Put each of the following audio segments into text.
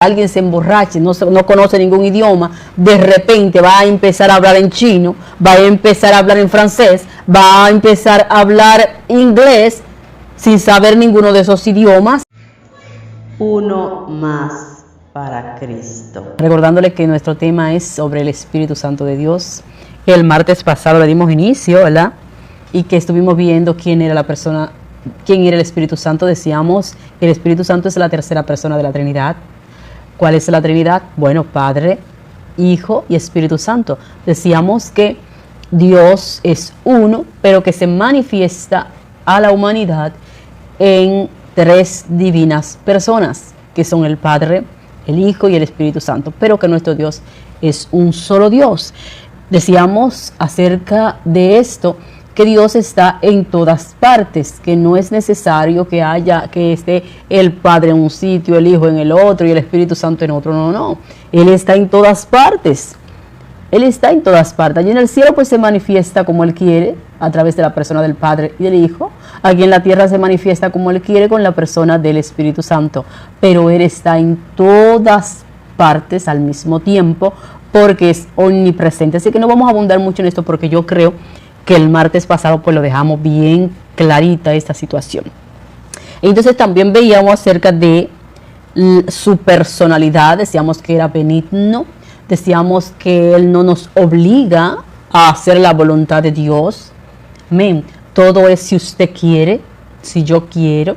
alguien se emborrache, no conoce ningún idioma, de repente va a empezar a hablar en chino, va a empezar a hablar en francés, va a empezar a hablar inglés sin saber ninguno de esos idiomas. Uno más para Cristo. Recordándole que nuestro tema es sobre el Espíritu Santo de Dios. El martes pasado le dimos inicio, ¿verdad? Y que estuvimos viendo quién era la persona, quién era el Espíritu Santo. Decíamos que el Espíritu Santo es la tercera persona de la Trinidad. ¿Cuál es la Trinidad? Bueno, Padre, Hijo y Espíritu Santo. Decíamos que Dios es uno, pero que se manifiesta a la humanidad en tres divinas personas, que son el Padre, el Hijo y el Espíritu Santo, pero que nuestro Dios es un solo Dios. Decíamos acerca de esto, que Dios está en todas partes, que no es necesario que esté el Padre en un sitio, el Hijo en el otro y el Espíritu Santo en otro. No. Él está en todas partes. Él está en todas partes. Allí en el cielo pues se manifiesta como Él quiere, a través de la persona del Padre y del Hijo. Aquí en la tierra se manifiesta como Él quiere con la persona del Espíritu Santo. Pero Él está en todas partes al mismo tiempo porque es omnipresente. Así que no vamos a abundar mucho en esto porque yo creo que el martes pasado pues lo dejamos bien clarita esta situación. Entonces también veíamos acerca de su personalidad, decíamos que era benigno, decíamos que Él no nos obliga a hacer la voluntad de Dios. Amén. Todo es si usted quiere, si yo quiero,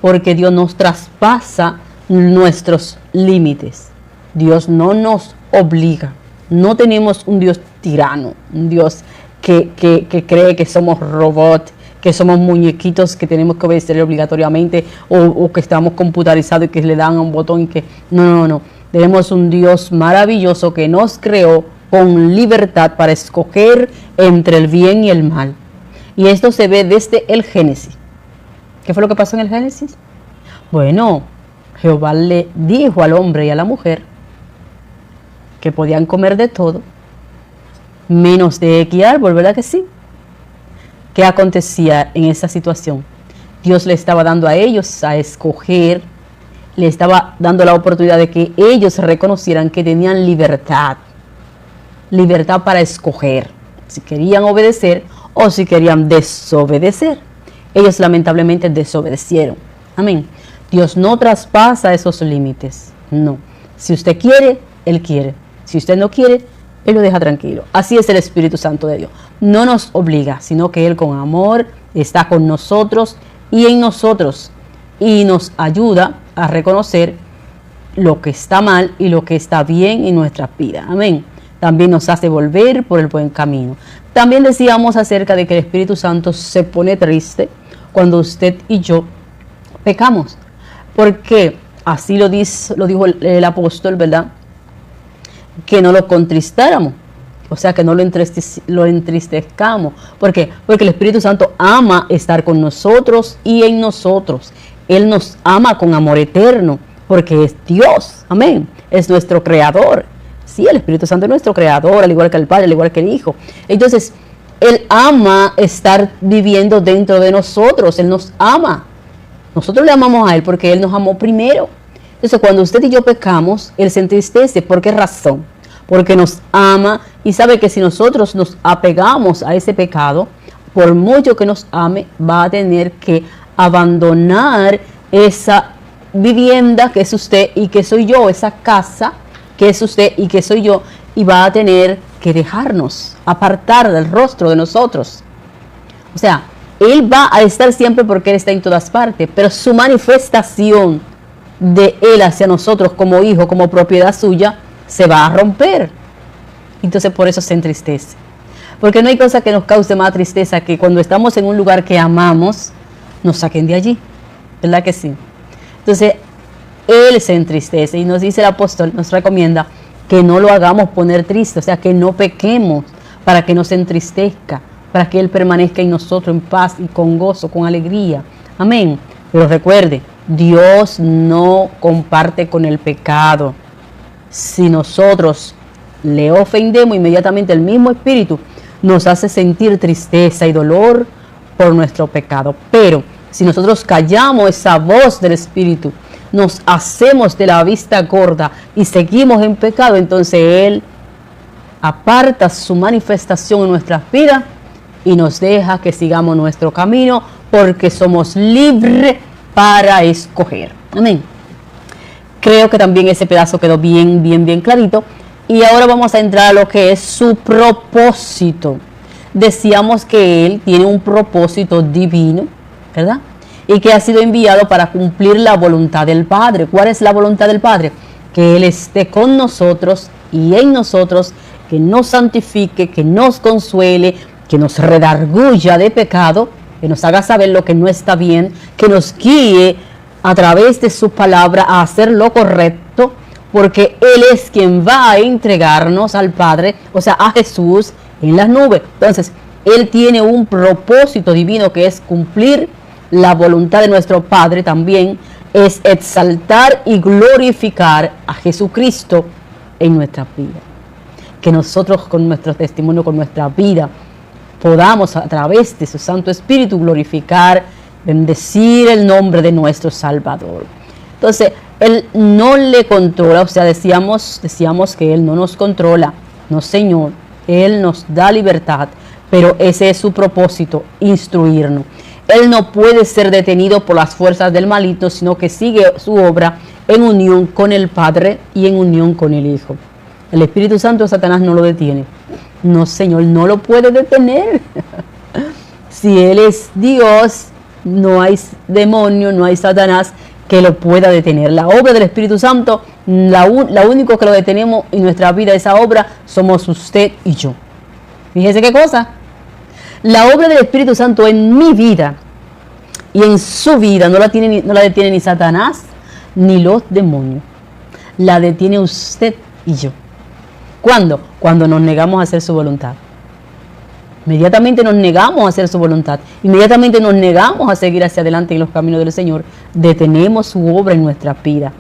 porque Dios nos traspasa nuestros límites. Dios no nos obliga. No tenemos un Dios tirano, un Dios que cree que somos robots, que somos muñequitos que tenemos que obedecer obligatoriamente o que estamos computarizados y que le dan un botón y que no. Tenemos un Dios maravilloso que nos creó con libertad para escoger entre el bien y el mal. Y esto se ve desde el Génesis. ¿Qué fue lo que pasó en el Génesis? Bueno, Jehová le dijo al hombre y a la mujer que podían comer de todo, menos de X árbol, ¿verdad que sí? ¿Qué acontecía en esa situación? Dios le estaba dando a ellos a escoger, le estaba dando la oportunidad de que ellos reconocieran que tenían libertad para escoger, si querían obedecer o si querían desobedecer. Ellos lamentablemente desobedecieron. Amén. Dios no traspasa esos límites, no. Si usted quiere, Él quiere. Si usted no quiere, Él lo deja tranquilo. Así es el Espíritu Santo de Dios. No nos obliga, sino que Él con amor está con nosotros y en nosotros. Y nos ayuda a reconocer lo que está mal y lo que está bien en nuestra vida. Amén. También nos hace volver por el buen camino. También decíamos acerca de que el Espíritu Santo se pone triste cuando usted y yo pecamos. Porque así lo dijo el apóstol, ¿verdad? Que no lo contristáramos, o sea, que no lo entristezcamos. ¿Por qué? Porque el Espíritu Santo ama estar con nosotros y en nosotros. Él nos ama con amor eterno, porque es Dios, amén, es nuestro creador. Sí, el Espíritu Santo es nuestro creador, al igual que el Padre, al igual que el Hijo. Entonces, Él ama estar viviendo dentro de nosotros, Él nos ama. Nosotros le amamos a Él porque Él nos amó primero. Entonces, cuando usted y yo pecamos, Él se entristece. ¿Por qué razón? Porque nos ama y sabe que si nosotros nos apegamos a ese pecado, por mucho que nos ame, va a tener que abandonar esa vivienda que es usted y que soy yo, esa casa que es usted y que soy yo, y va a tener que dejarnos, apartar del rostro de nosotros. O sea, Él va a estar siempre porque Él está en todas partes, pero su manifestación de Él hacia nosotros como hijo, como propiedad suya, se va a romper. Entonces por eso se entristece. Porque no hay cosa que nos cause más tristeza que cuando estamos en un lugar que amamos, nos saquen de allí. ¿Verdad que sí? Entonces Él se entristece y nos dice el apóstol, nos recomienda que no lo hagamos poner triste, o sea, que no pequemos para que no se entristezca, para que Él permanezca en nosotros en paz y con gozo, con alegría. Amén. Pero recuerde, Dios no comparte con el pecado. Si nosotros le ofendemos, inmediatamente el mismo Espíritu nos hace sentir tristeza y dolor por nuestro pecado. Pero si nosotros callamos esa voz del Espíritu, nos hacemos de la vista gorda y seguimos en pecado, entonces Él aparta su manifestación en nuestras vidas y nos deja que sigamos nuestro camino, porque somos libres para escoger. Amén. Creo que también ese pedazo quedó bien clarito. Y ahora vamos a entrar a lo que es su propósito. Decíamos que Él tiene un propósito divino, ¿verdad? Y que ha sido enviado para cumplir la voluntad del Padre. ¿Cuál es la voluntad del Padre? Que Él esté con nosotros y en nosotros, que nos santifique, que nos consuele, que nos redarguya de pecado, que nos haga saber lo que no está bien, que nos guíe a través de su palabra a hacer lo correcto, porque Él es quien va a entregarnos al Padre, o sea, a Jesús en las nubes. Entonces, Él tiene un propósito divino que es cumplir la voluntad de nuestro Padre también, es exaltar y glorificar a Jesucristo en nuestra vida. Que nosotros con nuestro testimonio, con nuestra vida, podamos a través de su Santo Espíritu glorificar, bendecir el nombre de nuestro Salvador. Entonces, Él no le controla, o sea, decíamos que Él no nos controla, no, Señor, Él nos da libertad, pero ese es su propósito, instruirnos. Él no puede ser detenido por las fuerzas del maligno, sino que sigue su obra en unión con el Padre y en unión con el Hijo. El Espíritu Santo de Satanás no lo detiene. No, Señor, no lo puede detener. Si Él es Dios, no hay demonio, no hay Satanás que lo pueda detener. La obra del Espíritu Santo, la único que lo detenemos en nuestra vida, esa obra, somos usted y yo. Fíjese qué cosa. La obra del Espíritu Santo en mi vida y en su vida no la detiene ni Satanás ni los demonios. La detiene usted y yo. ¿Cuándo? Cuando nos negamos a hacer su voluntad. Inmediatamente nos negamos a hacer su voluntad. Inmediatamente nos negamos a seguir hacia adelante en los caminos del Señor. Detenemos su obra en nuestra vida.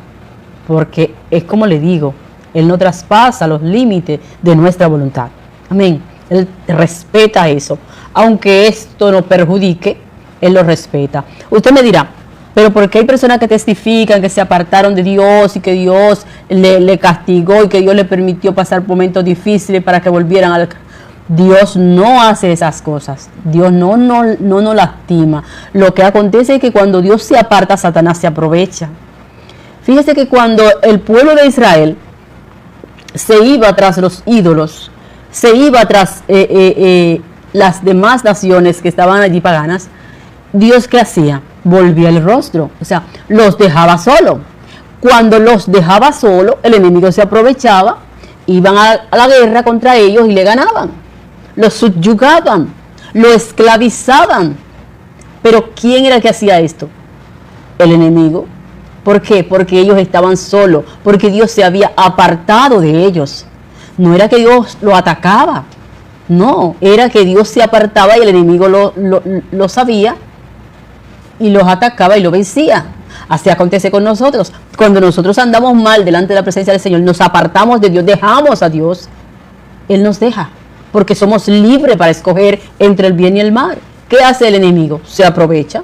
Porque es como le digo, Él no traspasa los límites de nuestra voluntad. Amén. Él respeta eso. Aunque esto nos perjudique, Él lo respeta. Usted me dirá, pero ¿por qué hay personas que testifican que se apartaron de Dios y que Dios le castigó y que Dios le permitió pasar momentos difíciles para que volvieran al... Dios no hace esas cosas. Dios no nos lastima. Lo que acontece es que cuando Dios se aparta, Satanás se aprovecha. Fíjese que cuando el pueblo de Israel se iba tras los ídolos, se iba tras las demás naciones que estaban allí paganas, Dios, ¿qué hacía? Volvía el rostro, o sea, los dejaba solo. Cuando los dejaba solo, el enemigo se aprovechaba, iban a la guerra contra ellos y le ganaban. Los subyugaban, lo esclavizaban. Pero ¿quién era el que hacía esto? El enemigo. ¿Por qué? Porque ellos estaban solos, porque Dios se había apartado de ellos. No era que Dios lo atacaba, no, era que Dios se apartaba y el enemigo lo sabía y los atacaba y lo vencía. Así acontece con nosotros. Cuando nosotros andamos mal delante de la presencia del Señor, nos apartamos de Dios, dejamos a Dios, Él nos deja, porque somos libres para escoger entre el bien y el mal. ¿Qué hace el enemigo? Se aprovecha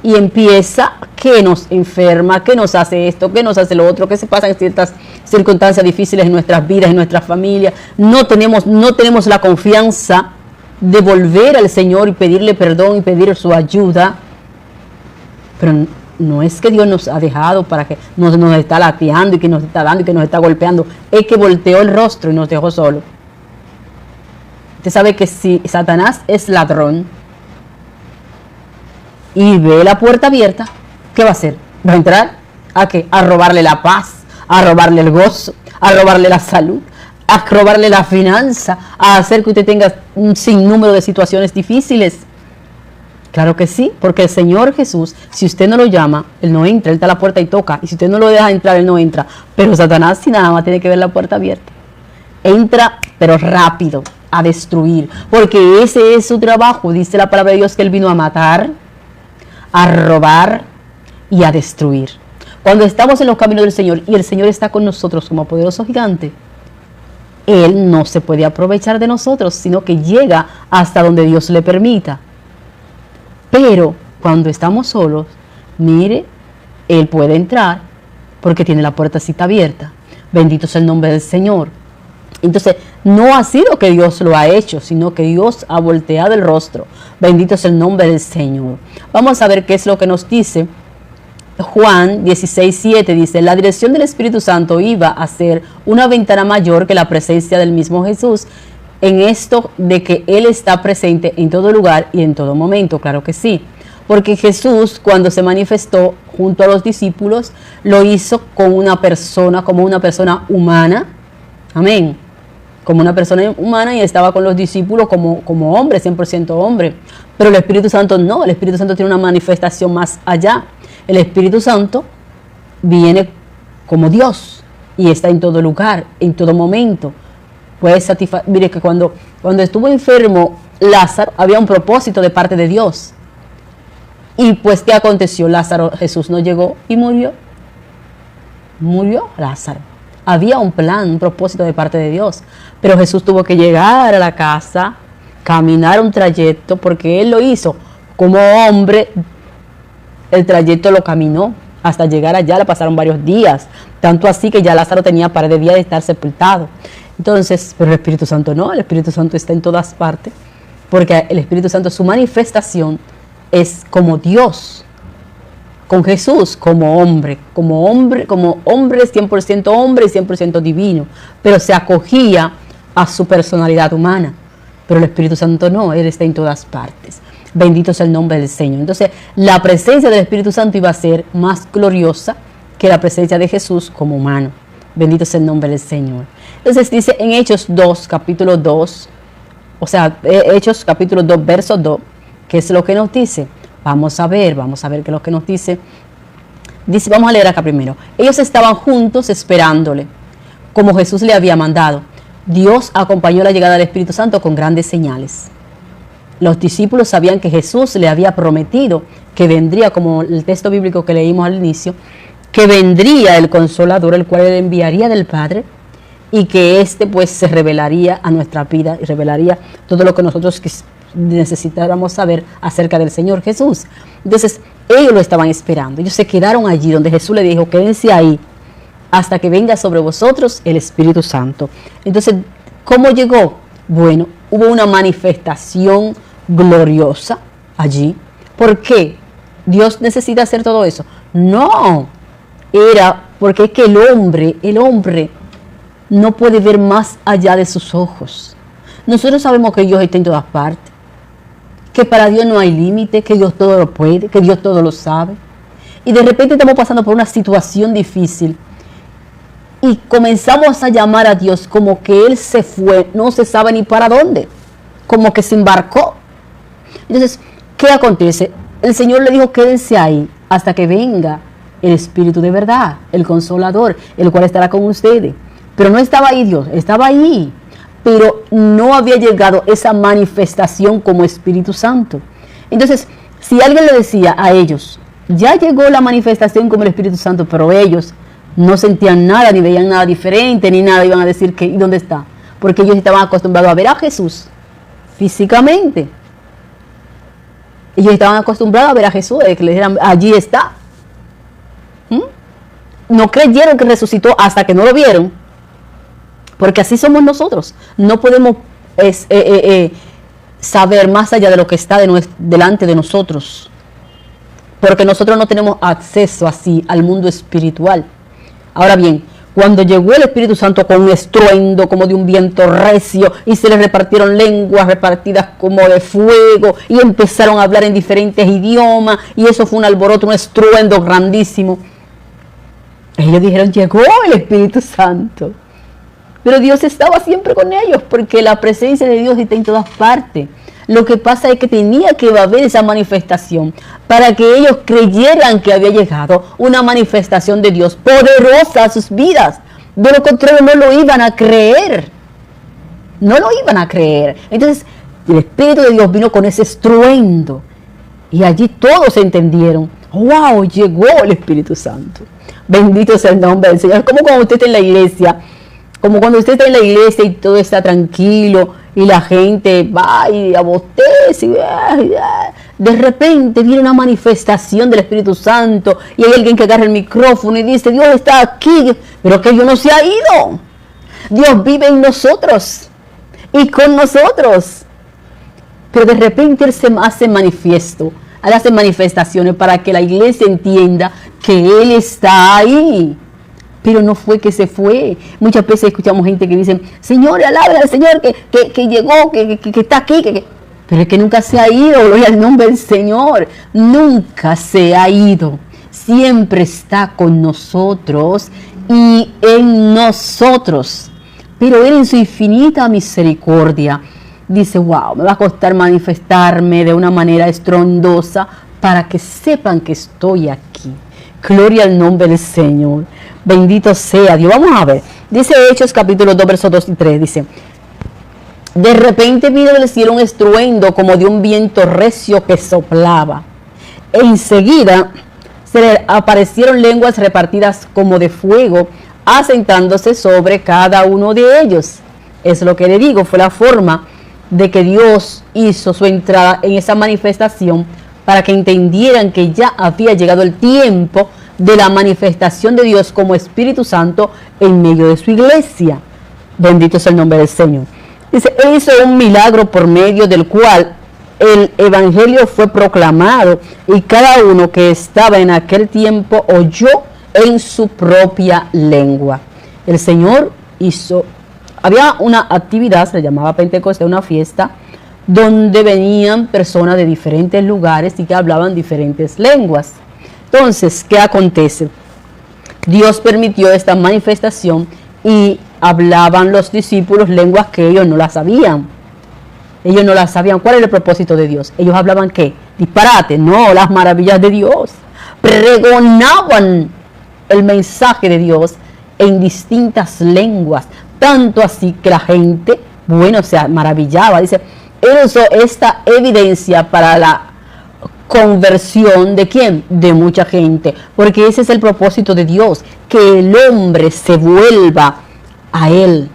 y empieza que nos enferma, que nos hace esto, que nos hace lo otro, que se pasan ciertas circunstancias difíciles en nuestras vidas, en nuestras familias. No tenemos la confianza de volver al Señor y pedirle perdón y pedir su ayuda. Pero no es que Dios nos ha dejado para que nos está lateando y que nos está dando y que nos está golpeando. Es que volteó el rostro y nos dejó solos. Usted sabe que si Satanás es ladrón y ve la puerta abierta, ¿qué va a hacer? ¿Va a entrar? ¿A qué? A robarle la paz, a robarle el gozo, a robarle la salud, a robarle la finanza, a hacer que usted tenga un sinnúmero de situaciones difíciles. Claro que sí, porque el Señor Jesús, si usted no lo llama, Él no entra, Él está a la puerta y toca. Y si usted no lo deja entrar, Él no entra. Pero Satanás, si nada más tiene que ver la puerta abierta, entra, pero rápido, a destruir. Porque ese es su trabajo. Dice la palabra de Dios que Él vino a matar, a robar y a destruir. Cuando estamos en los caminos del Señor y el Señor está con nosotros como poderoso gigante, Él no se puede aprovechar de nosotros, sino que llega hasta donde Dios le permita. Pero cuando estamos solos, mire, él puede entrar porque tiene la puertecita abierta. Bendito sea el nombre del Señor. Entonces, no ha sido que Dios lo ha hecho, sino que Dios ha volteado el rostro. Bendito es el nombre del Señor. Vamos a ver qué es lo que nos dice Juan 16:7. Dice, la dirección del Espíritu Santo iba a ser una ventana mayor que la presencia del mismo Jesús, en esto de que Él está presente en todo lugar y en todo momento. Claro que sí, porque Jesús, cuando se manifestó junto a los discípulos, lo hizo con una persona, como una persona humana. Amén. Como una persona humana, y estaba con los discípulos como hombre, 100% hombre. Pero el Espíritu Santo no, el Espíritu Santo tiene una manifestación más allá. El Espíritu Santo viene como Dios y está en todo lugar, en todo momento. Puede satisfacer. Mire que cuando estuvo enfermo Lázaro, había un propósito de parte de Dios. Y pues, ¿qué aconteció? Lázaro, Jesús no llegó y murió. Murió Lázaro. Había un plan, un propósito de parte de Dios. Pero Jesús tuvo que llegar a la casa, caminar un trayecto, porque Él lo hizo como hombre. El trayecto lo caminó hasta llegar allá, le pasaron varios días. Tanto así que ya Lázaro tenía par de días de estar sepultado. Entonces, pero el Espíritu Santo no, el Espíritu Santo está en todas partes, porque el Espíritu Santo, su manifestación es como Dios, con Jesús como hombre 100% hombre y 100% divino, pero se acogía a su personalidad humana. Pero el Espíritu Santo no, Él está en todas partes. Bendito sea el nombre del Señor. Entonces, la presencia del Espíritu Santo iba a ser más gloriosa que la presencia de Jesús como humano. Bendito sea el nombre del Señor. Entonces dice en Hechos 2, capítulo 2, o sea, Hechos capítulo 2, verso 2, ¿qué es lo que nos dice? Vamos a ver qué es lo que nos dice. Dice, vamos a leer acá primero. Ellos estaban juntos esperándole, como Jesús le había mandado. Dios acompañó la llegada del Espíritu Santo con grandes señales. Los discípulos sabían que Jesús le había prometido que vendría, como el texto bíblico que leímos al inicio, que vendría el Consolador, el cual Él enviaría del Padre, y que éste pues se revelaría a nuestra vida y revelaría todo lo que nosotros necesitáramos saber acerca del Señor Jesús. Entonces, ellos lo estaban esperando. Ellos se quedaron allí donde Jesús le dijo, quédense ahí hasta que venga sobre vosotros el Espíritu Santo. Entonces, ¿cómo llegó? Bueno, hubo una manifestación gloriosa allí. ¿Por qué? ¿Dios necesita hacer todo eso? No, era porque es que el hombre no puede ver más allá de sus ojos. Nosotros sabemos que Dios está en todas partes, que para Dios no hay límite, que Dios todo lo puede, que Dios todo lo sabe. Y de repente estamos pasando por una situación difícil y comenzamos a llamar a Dios como que Él se fue, no se sabe ni para dónde, como que se embarcó. Entonces, ¿qué acontece? El Señor le dijo, quédense ahí hasta que venga el Espíritu de verdad, el Consolador, el cual estará con ustedes. Pero no estaba ahí Dios, estaba ahí, pero no había llegado esa manifestación como Espíritu Santo. Entonces, si alguien le decía a ellos, ya llegó la manifestación como el Espíritu Santo, pero ellos no sentían nada, ni veían nada diferente, ni nada, iban a decir que, ¿y dónde está? Porque ellos estaban acostumbrados a ver a Jesús físicamente. Ellos estaban acostumbrados a ver a Jesús, que le dijeran, allí está. No creyeron que resucitó hasta que no lo vieron, porque así somos nosotros. No podemos saber más allá de lo que está delante de nosotros, porque nosotros no tenemos acceso así al mundo espiritual. Ahora bien, cuando llegó el Espíritu Santo con un estruendo como de un viento recio y se les repartieron lenguas repartidas como de fuego y empezaron a hablar en diferentes idiomas, y eso fue un alboroto, un estruendo grandísimo. Ellos dijeron, llegó el Espíritu Santo. Pero Dios estaba siempre con ellos, porque la presencia de Dios está en todas partes. Lo que pasa es que tenía que haber esa manifestación para que ellos creyeran que había llegado una manifestación de Dios poderosa a sus vidas. De lo contrario, no lo iban a creer. No lo iban a creer. Entonces, el Espíritu de Dios vino con ese estruendo. Y allí todos entendieron. ¡Wow! Llegó el Espíritu Santo. Bendito sea el nombre del Señor. Como cuando usted está en la iglesia. Como cuando usted está en la iglesia y todo está tranquilo y la gente va y abostece de repente viene una manifestación del Espíritu Santo y hay alguien que agarra el micrófono y dice, Dios está aquí, pero que Dios no se ha ido. Dios vive en nosotros y con nosotros. Pero de repente Él se hace manifiesto, Él hace manifestaciones para que la iglesia entienda que Él está ahí. Pero no fue que se fue. Muchas veces escuchamos gente que dice, Señor, alaba al Señor que llegó, que está aquí. Pero es que nunca se ha ido, gloria al nombre del Señor. Nunca se ha ido. Siempre está con nosotros y en nosotros. Pero Él en su infinita misericordia dice, wow, me va a costar manifestarme de una manera estrondosa para que sepan que estoy aquí. Gloria al nombre del Señor. Bendito sea Dios. Vamos a ver. Dice Hechos capítulo 2, versos 2 y 3. Dice, de repente vino del cielo un estruendo como de un viento recio que soplaba. E enseguida se le aparecieron lenguas repartidas como de fuego, asentándose sobre cada uno de ellos. Es lo que le digo, fue la forma de que Dios hizo su entrada en esa manifestación para que entendieran que ya había llegado el tiempo de la manifestación de Dios como Espíritu Santo en medio de su iglesia. Bendito es el nombre del Señor. Dice, Él hizo un milagro por medio del cual el evangelio fue proclamado y cada uno que estaba en aquel tiempo oyó en su propia lengua. El Señor hizo, había una actividad, se llamaba Pentecostés, una fiesta, donde venían personas de diferentes lugares y que hablaban diferentes lenguas. Entonces, ¿qué acontece? Dios permitió esta manifestación y hablaban los discípulos lenguas que ellos no las sabían. Ellos no las sabían. ¿Cuál era el propósito de Dios? Ellos hablaban ¿qué? Disparate, no, las maravillas de Dios. Pregonaban el mensaje de Dios en distintas lenguas. Tanto así que la gente, bueno, se maravillaba. Dice, Él usó esta evidencia para la conversión ¿de quién? De mucha gente. Porque ese es el propósito de Dios, que el hombre se vuelva a Él.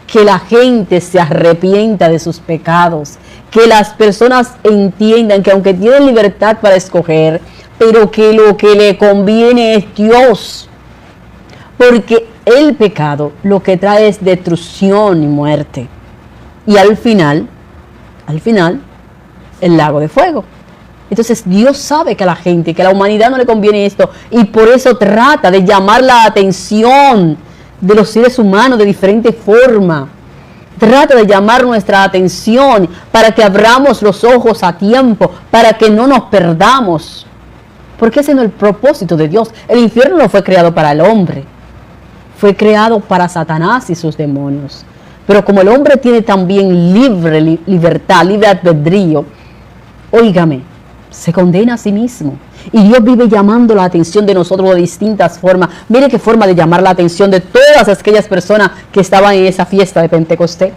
Que la gente se arrepienta de sus pecados, que las personas entiendan que aunque tienen libertad para escoger, pero que lo que le conviene es Dios, porque el pecado lo que trae es destrucción y muerte, y al final, el lago de fuego. Entonces Dios sabe que a la gente, que a la humanidad no le conviene esto, y por eso trata de llamar la atención de los seres humanos de diferente forma. Trata de llamar nuestra atención para que abramos los ojos a tiempo, para que no nos perdamos. Porque ese no es el propósito de Dios. El infierno no fue creado para el hombre, fue creado para Satanás y sus demonios. Pero como el hombre tiene también libertad, libre albedrío, óigame, se condena a sí mismo. Y Dios vive llamando la atención de nosotros de distintas formas. Mire qué forma de llamar la atención de todas aquellas personas que estaban en esa fiesta de Pentecostés.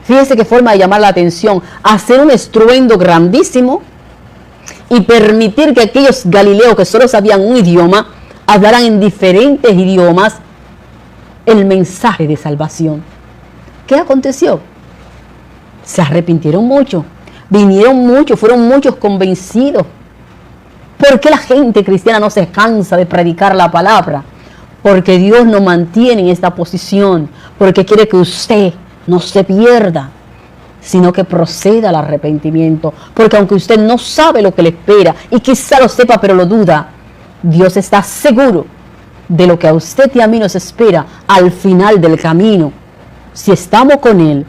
Fíjese qué forma de llamar la atención. Hacer un estruendo grandísimo y permitir que aquellos galileos que solo sabían un idioma, hablaran en diferentes idiomas el mensaje de salvación. ¿Qué aconteció? Se arrepintieron mucho. Vinieron muchos, fueron muchos convencidos. ¿Por qué la gente cristiana no se cansa de predicar la palabra? Porque Dios nos mantiene en esta posición, porque quiere que usted no se pierda, sino que proceda al arrepentimiento. Porque aunque usted no sabe lo que le espera, y quizá lo sepa pero lo duda, Dios está seguro de lo que a usted y a mí nos espera al final del camino. Si estamos con Él,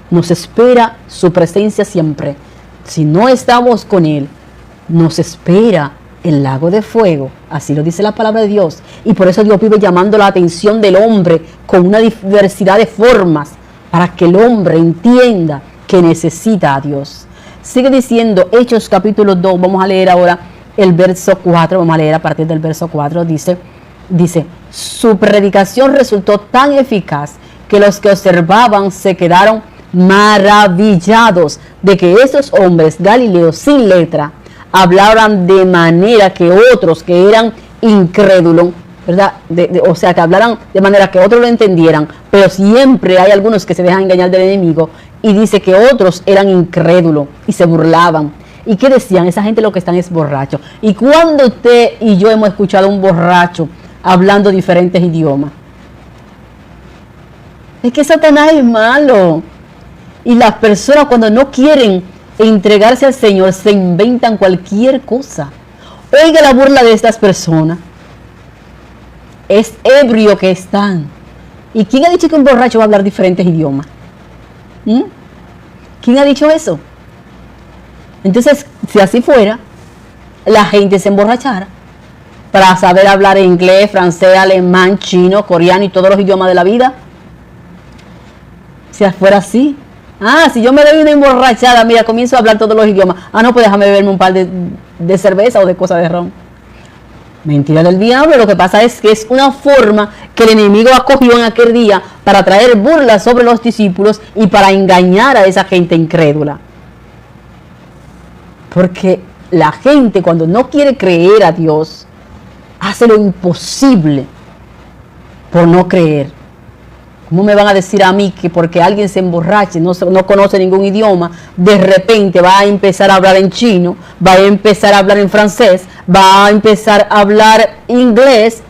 nos espera su presencia siempre. Si no estamos con Él, nos espera el lago de fuego. Así lo dice la palabra de Dios. Y por eso Dios vive llamando la atención del hombre con una diversidad de formas, para que el hombre entienda que necesita a Dios. Sigue diciendo Hechos capítulo 2. Vamos a leer ahora el verso 4. Vamos a leer a partir del verso 4. Dice, su predicación resultó tan eficaz que los que observaban se quedaron maravillados de que esos hombres galileos sin letra hablaran de manera que otros que eran incrédulos, ¿verdad? O sea, que hablaran de manera que otros lo entendieran, pero siempre hay algunos que se dejan engañar del enemigo y dice que otros eran incrédulos y se burlaban. ¿Y qué decían? Esa gente lo que están es borracho. ¿Y cuando usted y yo hemos escuchado a un borracho hablando diferentes idiomas? Es que Satanás es malo. Y las personas cuando no quieren entregarse al Señor se inventan cualquier cosa. Oiga la burla de estas personas. Es ebrio que están. ¿Y quién ha dicho que un borracho va a hablar diferentes idiomas? ¿Quién ha dicho eso? Entonces, si así fuera, la gente se emborrachara para saber hablar inglés, francés, alemán, chino, coreano y todos los idiomas de la vida. Si fuera así. Si yo me doy una emborrachada, mira, comienzo a hablar todos los idiomas. No, pues déjame beberme un par de cerveza o de cosas de ron. Mentira del diablo. Lo que pasa es que es una forma que el enemigo acogió en aquel día para traer burlas sobre los discípulos y para engañar a esa gente incrédula. Porque la gente cuando no quiere creer a Dios, hace lo imposible por no creer. ¿Cómo me van a decir a mí que porque alguien se emborrache, no conoce ningún idioma, de repente va a empezar a hablar en chino, va a empezar a hablar en francés, va a empezar a hablar inglés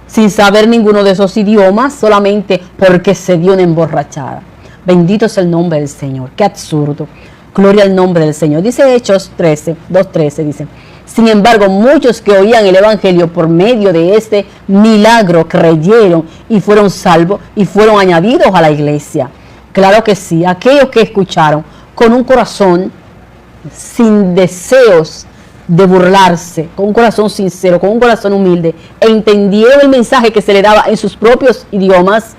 sin saber ninguno de esos idiomas, solamente porque se dio una emborrachada? Bendito es el nombre del Señor. Qué absurdo. Gloria al nombre del Señor. Dice Hechos 2:13, dice: sin embargo, muchos que oían el Evangelio por medio de este milagro creyeron y fueron salvos y fueron añadidos a la iglesia. Claro que sí, aquellos que escucharon con un corazón sin deseos de burlarse, con un corazón sincero, con un corazón humilde, entendieron el mensaje que se le daba en sus propios idiomas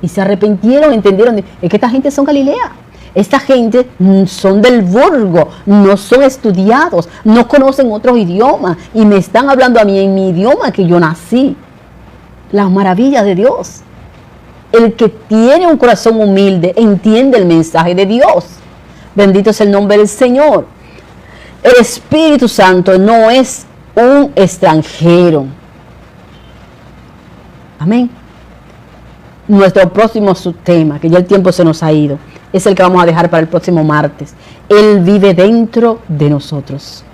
y se arrepintieron, entendieron, es que esta gente son Galilea. Esta gente son del vulgo, no son estudiados, no conocen otros idiomas y me están hablando a mí en mi idioma que yo nací. Las maravillas de Dios. El que tiene un corazón humilde entiende el mensaje de Dios. Bendito es el nombre del Señor. El Espíritu Santo no es un extranjero. Amén. Nuestro próximo subtema, que ya el tiempo se nos ha ido, es el que vamos a dejar para el próximo martes. Él vive dentro de nosotros.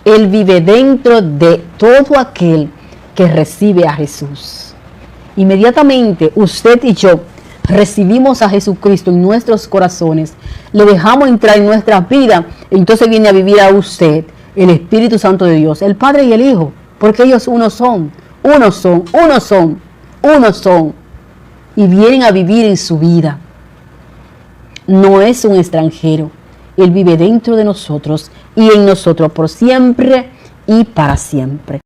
Él vive dentro de todo aquel que recibe a Jesús. Inmediatamente usted y yo recibimos a Jesucristo en nuestros corazones, lo dejamos entrar en nuestra vida, entonces viene a vivir a usted el Espíritu Santo de Dios, el Padre y el Hijo, porque ellos uno son, y vienen a vivir en su vida. No es un extranjero. Él vive dentro de nosotros y en nosotros por siempre y para siempre.